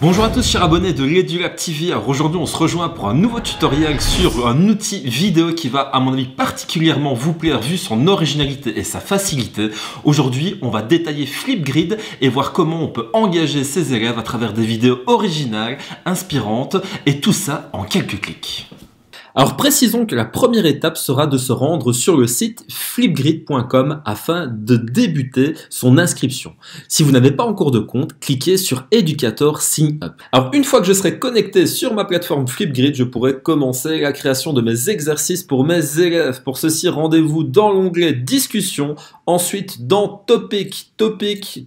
Bonjour à tous chers abonnés de l'EduLab TV. Alors aujourd'hui on se rejoint pour un nouveau tutoriel sur un outil vidéo qui va à mon avis particulièrement vous plaire vu son originalité et sa facilité. Aujourd'hui on va détailler Flipgrid et voir comment on peut engager ses élèves à travers des vidéos originales, inspirantes et tout ça en quelques clics. Alors précisons que la première étape sera de se rendre sur le site flipgrid.com afin de débuter son inscription. Si vous n'avez pas encore de compte, cliquez sur Educator Sign Up. Alors une fois que je serai connecté sur ma plateforme Flipgrid, je pourrai commencer la création de mes exercices pour mes élèves. Pour ceci, rendez-vous dans l'onglet Discussion, ensuite dans Topic,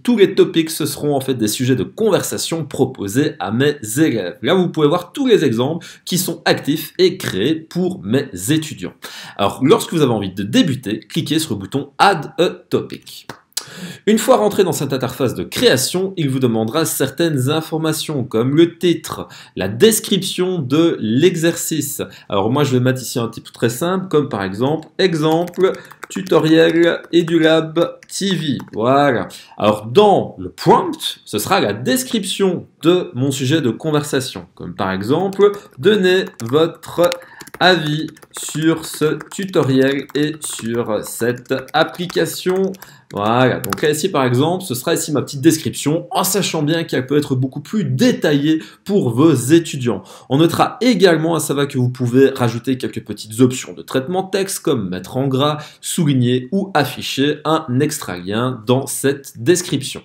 tous les topics ce seront en fait des sujets de conversation proposés à mes élèves. Là vous pouvez voir tous les exemples qui sont actifs et créés pour mes étudiants. Alors, lorsque vous avez envie de débuter, cliquez sur le bouton Add a Topic. Une fois rentré dans cette interface de création, il vous demandera certaines informations comme le titre, la description de l'exercice. Alors moi je vais mettre ici un titre très simple comme par exemple tutoriel EduLab TV. Voilà. Alors dans le prompt, ce sera la description de mon sujet de conversation. Comme par exemple, donnez votre avis sur ce tutoriel et sur cette application. Voilà, donc là ici par exemple, ce sera ici ma petite description, en sachant bien qu'elle peut être beaucoup plus détaillée pour vos étudiants. On notera également à savoir que vous pouvez rajouter quelques petites options de traitement de texte, comme mettre en gras, souligner ou afficher un extra lien dans cette description.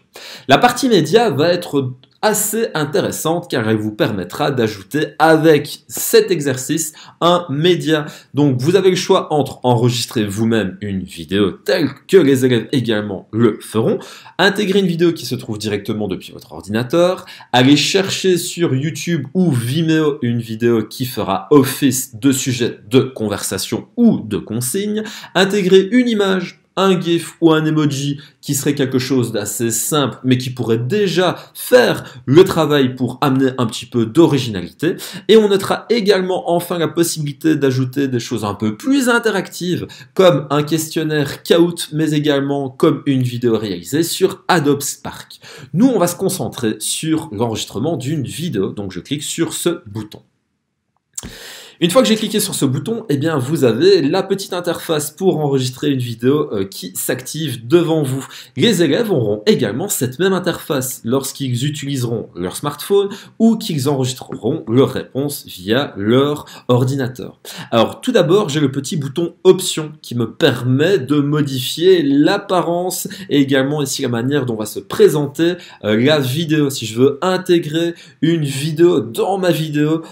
La partie média va être assez intéressante car elle vous permettra d'ajouter avec cet exercice un média. Donc vous avez le choix entre enregistrer vous-même une vidéo telle que les élèves également le feront, intégrer une vidéo qui se trouve directement depuis votre ordinateur, aller chercher sur YouTube ou Vimeo une vidéo qui fera office de sujet de conversation ou de consigne, intégrer une image, un GIF ou un emoji qui serait quelque chose d'assez simple mais qui pourrait déjà faire le travail pour amener un petit peu d'originalité. Et on notera également enfin la possibilité d'ajouter des choses un peu plus interactives comme un questionnaire Kahoot mais également comme une vidéo réalisée sur Adobe Spark. Nous on va se concentrer sur l'enregistrement d'une vidéo, donc je clique sur ce bouton. Une fois que j'ai cliqué sur ce bouton, eh bien vous avez la petite interface pour enregistrer une vidéo qui s'active devant vous. Les élèves auront également cette même interface lorsqu'ils utiliseront leur smartphone ou qu'ils enregistreront leurs réponses via leur ordinateur. Alors tout d'abord, j'ai le petit bouton Options qui me permet de modifier l'apparence et également ici la manière dont va se présenter la vidéo. Si je veux intégrer une vidéo dans ma vidéo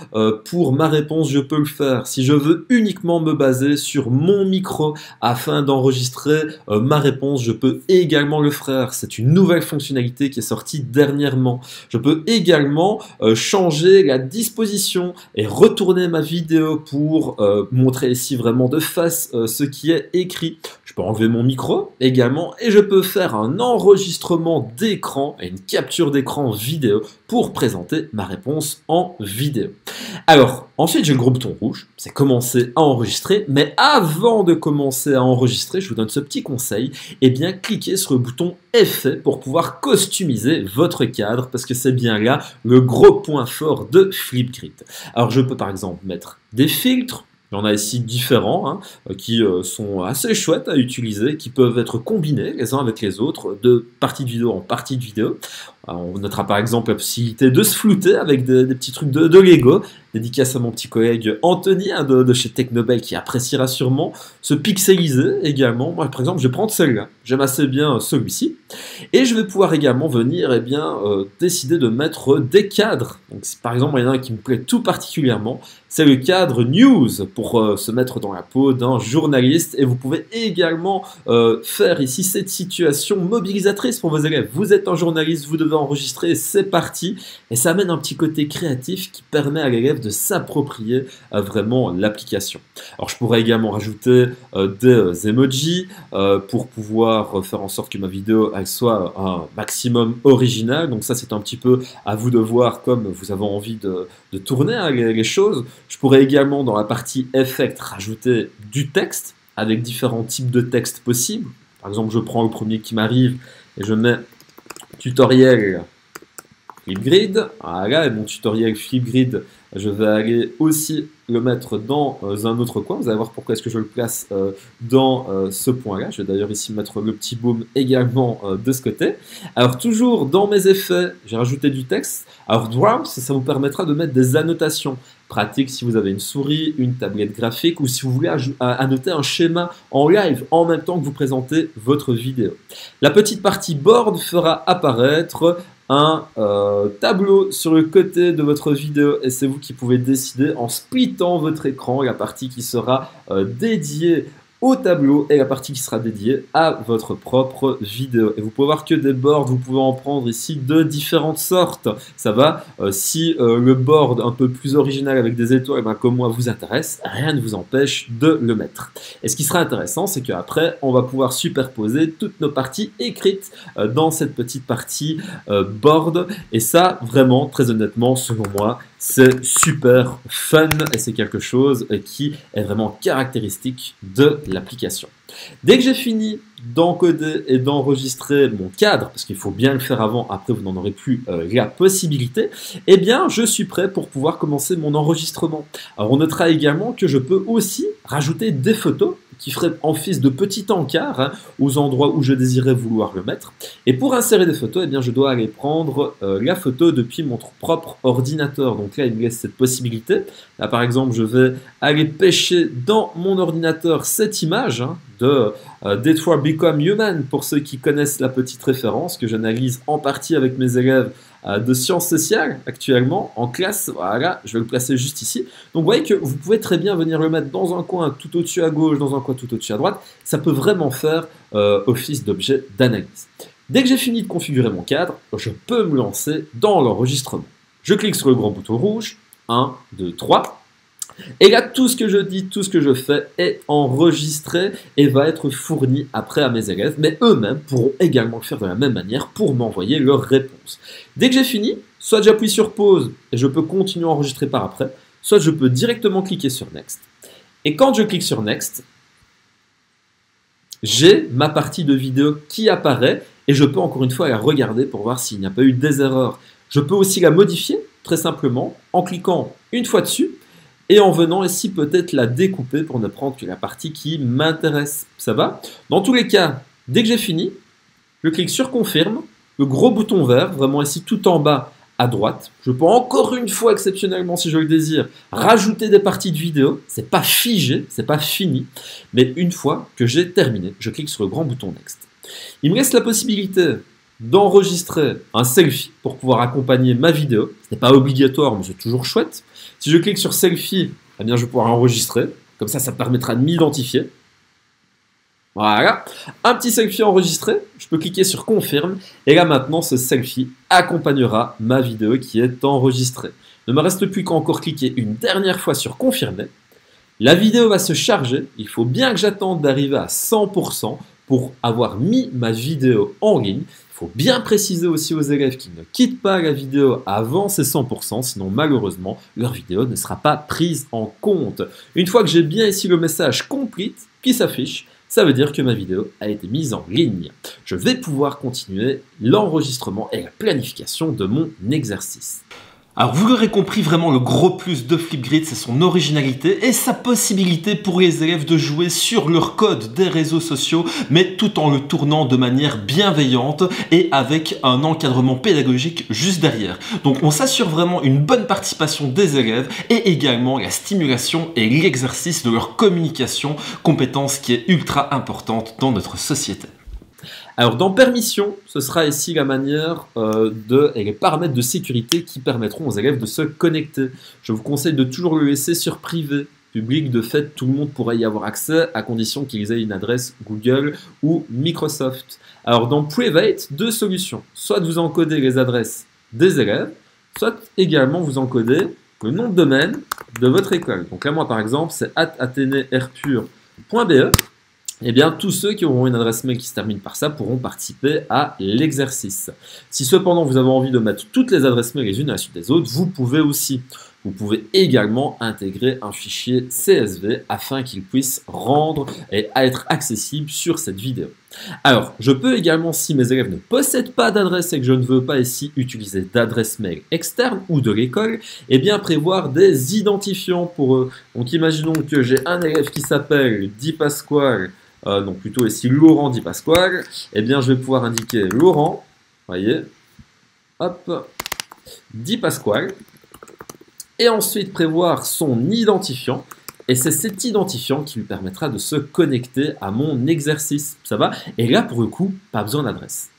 pour ma réponse, je peux le faire. Si je veux uniquement me baser sur mon micro afin d'enregistrer ma réponse, je peux également le faire. C'est une nouvelle fonctionnalité qui est sortie dernièrement. Je peux également changer la disposition et retourner ma vidéo pour montrer ici vraiment de face ce qui est écrit. Je peux enlever mon micro également et je peux faire un enregistrement d'écran et une capture d'écran vidéo pour présenter ma réponse en vidéo. Alors, ensuite j'ai le gros bouton rouge, c'est commencer à enregistrer, mais avant de commencer à enregistrer, je vous donne ce petit conseil, eh bien cliquez sur le bouton Effet pour pouvoir customiser votre cadre, parce que c'est bien là le gros point fort de Flipgrid. Alors je peux par exemple mettre des filtres. Il y en a ici différents qui sont assez chouettes à utiliser, qui peuvent être combinés les uns avec les autres, de partie de vidéo en partie de vidéo. On notera par exemple la possibilité de se flouter avec des petits trucs de Lego. Dédicace à mon petit collègue Anthony de chez Technobel qui appréciera sûrement. Se pixeliser également. Moi par exemple je vais prendre celle-là. J'aime assez bien celui-ci. Et je vais pouvoir également venir décider de mettre des cadres. Donc par exemple il y en a un qui me plaît tout particulièrement. C'est le cadre News pour se mettre dans la peau d'un journaliste. Et vous pouvez également faire ici cette situation mobilisatrice pour vos élèves. Vous êtes un journaliste, vous devez enregistrer, c'est parti. Et ça amène un petit côté créatif qui permet à l'élève de s'approprier vraiment l'application. Alors je pourrais également rajouter des emojis pour pouvoir faire en sorte que ma vidéo elle soit un maximum originale. Donc ça c'est un petit peu à vous de voir comme vous avez envie de tourner les choses. Je pourrais également dans la partie Effect rajouter du texte avec différents types de textes possibles. Par exemple je prends le premier qui m'arrive et je mets tutoriel Flipgrid. Voilà, et mon tutoriel Flipgrid, je vais aller aussi le mettre dans un autre coin. Vous allez voir pourquoi est-ce que je le place dans ce point-là. Je vais d'ailleurs ici mettre le petit boom également de ce côté. Alors toujours dans mes effets, j'ai rajouté du texte. Alors Drums, ça vous permettra de mettre des annotations. Pratique si vous avez une souris, une tablette graphique ou si vous voulez annoter un schéma en live en même temps que vous présentez votre vidéo. La petite partie board fera apparaître un tableau sur le côté de votre vidéo et c'est vous qui pouvez décider en splittant votre écran la partie qui sera dédiée au tableau et la partie qui sera dédiée à votre propre vidéo. Et vous pouvez voir que des boards, vous pouvez en prendre ici de différentes sortes. Ça va, si le board un peu plus original avec des étoiles, comme moi, vous intéresse, rien ne vous empêche de le mettre. Et ce qui sera intéressant, c'est qu'après, on va pouvoir superposer toutes nos parties écrites dans cette petite partie board. Et ça, vraiment, très honnêtement, selon moi, c'est super fun et c'est quelque chose qui est vraiment caractéristique de l'application. Dès que j'ai fini d'encoder et d'enregistrer mon cadre, parce qu'il faut bien le faire avant, après vous n'en aurez plus la possibilité, eh bien je suis prêt pour pouvoir commencer mon enregistrement. Alors on notera également que je peux aussi rajouter des photos qui feraient office de petit encart aux endroits où je désirais vouloir le mettre. Et pour insérer des photos, eh bien, je dois aller prendre la photo depuis mon propre ordinateur. Donc là, il me laisse cette possibilité. Là, par exemple, je vais aller pêcher dans mon ordinateur cette image de Detroit Become Human, pour ceux qui connaissent la petite référence que j'analyse en partie avec mes élèves de sciences sociales actuellement en classe. Voilà, je vais le placer juste ici. Donc vous voyez que vous pouvez très bien venir le mettre dans un coin tout au-dessus à gauche, dans un coin tout au-dessus à droite. Ça peut vraiment faire office d'objet d'analyse. Dès que j'ai fini de configurer mon cadre, je peux me lancer dans l'enregistrement. Je clique sur le grand bouton rouge, 1, 2, 3. Et là, tout ce que je dis, tout ce que je fais est enregistré et va être fourni après à mes élèves, mais eux-mêmes pourront également le faire de la même manière pour m'envoyer leurs réponses. Dès que j'ai fini, soit j'appuie sur pause et je peux continuer à enregistrer par après, soit je peux directement cliquer sur Next. Et quand je clique sur Next, j'ai ma partie de vidéo qui apparaît et je peux encore une fois la regarder pour voir s'il n'y a pas eu des erreurs. Je peux aussi la modifier très simplement en cliquant une fois dessus et en venant ici peut-être la découper pour ne prendre que la partie qui m'intéresse. Ça va? Dans tous les cas, dès que j'ai fini, je clique sur Confirme, le gros bouton vert, vraiment ici tout en bas à droite. Je peux encore une fois, exceptionnellement si je le désire, rajouter des parties de vidéo. C'est pas figé, c'est pas fini, mais une fois que j'ai terminé, je clique sur le grand bouton Next. Il me reste la possibilité d'enregistrer un selfie pour pouvoir accompagner ma vidéo. Ce n'est pas obligatoire, mais c'est toujours chouette. Si je clique sur Selfie, eh bien, je vais pouvoir enregistrer. Comme ça me permettra de m'identifier. Voilà. Un petit selfie enregistré. Je peux cliquer sur Confirme. Et là, maintenant, ce selfie accompagnera ma vidéo qui est enregistrée. Il ne me reste plus qu'à encore cliquer une dernière fois sur Confirmer. La vidéo va se charger. Il faut bien que j'attende d'arriver à 100% pour avoir mis ma vidéo en ligne. Il faut bien préciser aussi aux élèves qu'ils ne quittent pas la vidéo avant ces 100%, sinon malheureusement, leur vidéo ne sera pas prise en compte. Une fois que j'ai bien ici le message complete qui s'affiche, ça veut dire que ma vidéo a été mise en ligne. Je vais pouvoir continuer l'enregistrement et la planification de mon exercice. Alors vous l'aurez compris, vraiment le gros plus de Flipgrid, c'est son originalité et sa possibilité pour les élèves de jouer sur leur code des réseaux sociaux, mais tout en le tournant de manière bienveillante et avec un encadrement pédagogique juste derrière. Donc on s'assure vraiment une bonne participation des élèves et également la stimulation et l'exercice de leur communication, compétence qui est ultra importante dans notre société. Alors dans Permission, ce sera ici la manière et les paramètres de sécurité qui permettront aux élèves de se connecter. Je vous conseille de toujours le laisser sur privé. Public, de fait, tout le monde pourrait y avoir accès à condition qu'ils aient une adresse Google ou Microsoft. Alors dans Private, deux solutions. Soit vous encodez les adresses des élèves, soit également vous encodez le nom de domaine de votre école. Donc là, moi par exemple, c'est @atheneairpur.be. Eh bien, tous ceux qui auront une adresse mail qui se termine par ça pourront participer à l'exercice. Si cependant vous avez envie de mettre toutes les adresses mail les unes à la suite des autres, vous pouvez aussi. Vous pouvez également intégrer un fichier CSV afin qu'il puisse rendre et être accessible sur cette vidéo. Alors, je peux également, si mes élèves ne possèdent pas d'adresse et que je ne veux pas ici utiliser d'adresse mail externe ou de l'école, eh bien prévoir des identifiants pour eux. Donc imaginons que j'ai un élève qui s'appelle Di Pasquale, donc plutôt ici Laurent Di Pasquale, eh bien je vais pouvoir indiquer Laurent, voyez, hop, Di Pasquale, et ensuite prévoir son identifiant. Et c'est cet identifiant qui lui permettra de se connecter à mon exercice. Ça va? Et là, pour le coup, pas besoin d'adresse.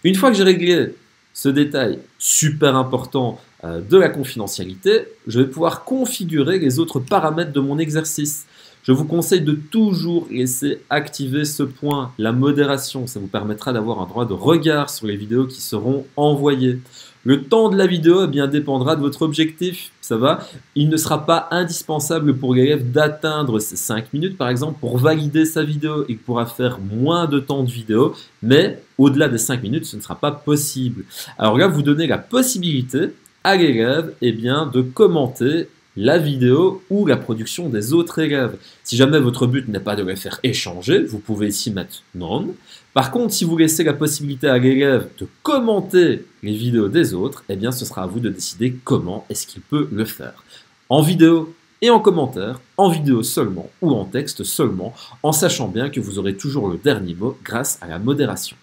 Une fois que j'ai réglé ce détail super important de la confidentialité, je vais pouvoir configurer les autres paramètres de mon exercice. Je vous conseille de toujours laisser activer ce point, la modération. Ça vous permettra d'avoir un droit de regard sur les vidéos qui seront envoyées. Le temps de la vidéo bien, dépendra de votre objectif, ça va? Il ne sera pas indispensable pour l'élève d'atteindre ces 5 minutes, par exemple, pour valider sa vidéo. Il pourra faire moins de temps de vidéo, mais au-delà des 5 minutes, ce ne sera pas possible. Alors là, vous donnez la possibilité à l'élève de commenter la vidéo ou la production des autres élèves. Si jamais votre but n'est pas de les faire échanger, vous pouvez ici mettre non. Par contre, si vous laissez la possibilité à l'élève de commenter les vidéos des autres, eh bien ce sera à vous de décider comment est-ce qu'il peut le faire. En vidéo et en commentaire, en vidéo seulement ou en texte seulement, en sachant bien que vous aurez toujours le dernier mot grâce à la modération.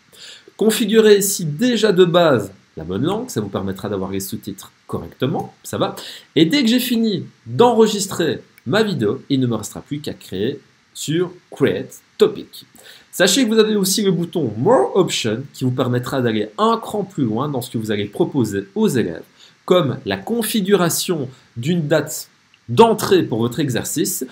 Configurez ici déjà de base la bonne langue, ça vous permettra d'avoir les sous-titres correctement, ça va. Et dès que j'ai fini d'enregistrer ma vidéo, il ne me restera plus qu'à créer sur Create Topic. Sachez que vous avez aussi le bouton More Options qui vous permettra d'aller un cran plus loin dans ce que vous allez proposer aux élèves, comme la configuration d'une date d'entrée pour votre exercice,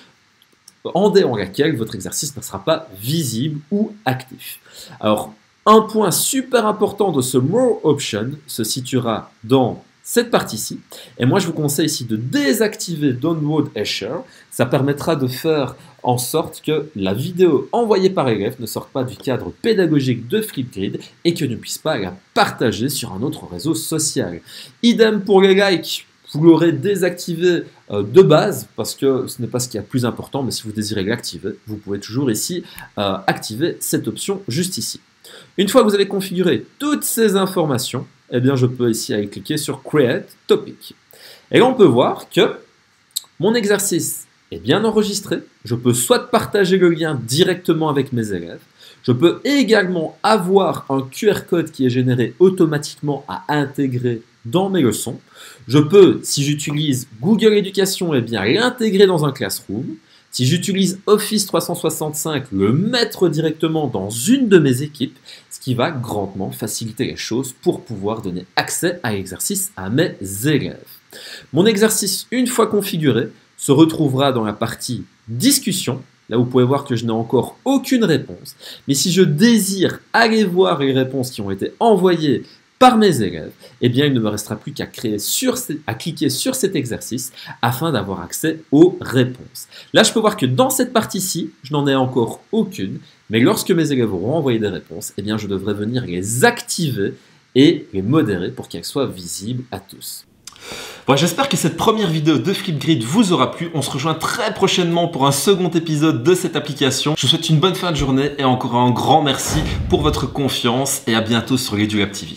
en dehors laquelle votre exercice ne sera pas visible ou actif. Alors, un point super important de ce More Option se situera dans cette partie-ci. Et moi, je vous conseille ici de désactiver Download Share. Ça permettra de faire en sorte que la vidéo envoyée par l'élève ne sorte pas du cadre pédagogique de Flipgrid et que ne puisse pas la partager sur un autre réseau social. Idem pour les likes. Vous l'aurez désactivé de base parce que ce n'est pas ce qui est le plus important, mais si vous désirez l'activer, vous pouvez toujours ici activer cette option juste ici. Une fois que vous avez configuré toutes ces informations, eh bien je peux ici aller cliquer sur Create Topic. Et là on peut voir que mon exercice est bien enregistré. Je peux soit partager le lien directement avec mes élèves, je peux également avoir un QR code qui est généré automatiquement à intégrer dans mes leçons. Je peux, si j'utilise Google Éducation, eh bien l'intégrer dans un Classroom. Si j'utilise Office 365, le mettre directement dans une de mes équipes, ce qui va grandement faciliter les choses pour pouvoir donner accès à l'exercice à mes élèves. Mon exercice, une fois configuré, se retrouvera dans la partie discussion. Là, vous pouvez voir que je n'ai encore aucune réponse. Mais si je désire aller voir les réponses qui ont été envoyées par mes élèves, eh bien, il ne me restera plus qu'à cliquer sur cet exercice afin d'avoir accès aux réponses. Là, je peux voir que dans cette partie-ci, je n'en ai encore aucune, mais lorsque mes élèves auront envoyé des réponses, eh bien, je devrais venir les activer et les modérer pour qu'elles soient visibles à tous. Bon, j'espère que cette première vidéo de Flipgrid vous aura plu. On se rejoint très prochainement pour un second épisode de cette application. Je vous souhaite une bonne fin de journée et encore un grand merci pour votre confiance et à bientôt sur EduLab TV.